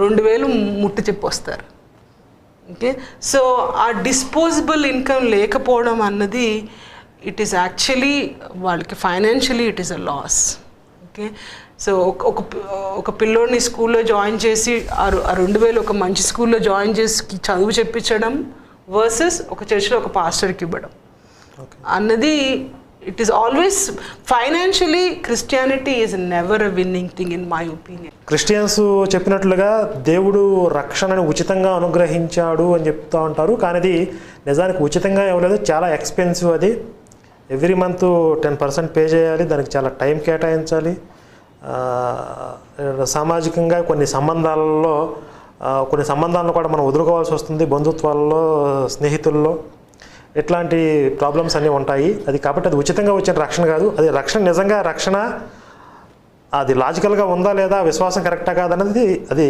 2000 ముట్టు చెప్పి వస్తారు. ఓకే, సో ఆ డిస్పోజబుల్ ఇన్కమ్ లేకపోవడం అన్నది ఇట్ ఈస్ యాక్చువల్లీ వాళ్ళకి financially it is a loss. Okay, so ఒక పిల్లోడిని స్కూల్లో జాయిన్ చేసి ఆ 2000 ఒక మంచి స్కూల్లో జాయిన్ చేసి చదువు చెప్పించడం వర్సెస్ ఒక చర్చ్లో ఒక పాస్టర్కి ఇవ్వడం అన్నది it is always financially Christianity is never a winnowing thing in my opinion. Christians చెప్పినట్లుగా దేవుడు రక్షణను ఉచితంగా అనుగ్రహించాడు అని చెప్తూ ఉంటారు, కానీ అది నిజానికి ఉచితంగా ఇవ్వలేదు, చాలా ఎక్స్పెన్సివ్. అది ఎవ్రీ మంత్ 10% పే చేయాలి, దానికి చాలా టైం కేటాయించాలి. సామాజికంగా కొన్ని సంబంధాలను కూడా మనం వదులుకోవాల్సి వస్తుంది, బంధుత్వాల్లో, స్నేహితుల్లో, ఇట్లాంటి ప్రాబ్లమ్స్ అన్నీ ఉంటాయి. అది కాబట్టి అది ఉచితంగా వచ్చిన రక్షణ కాదు. అది రక్షణ నిజంగా రక్షణ అది లాజికల్గా ఉందా లేదా, విశ్వాసం కరెక్టా కాదన్నది అది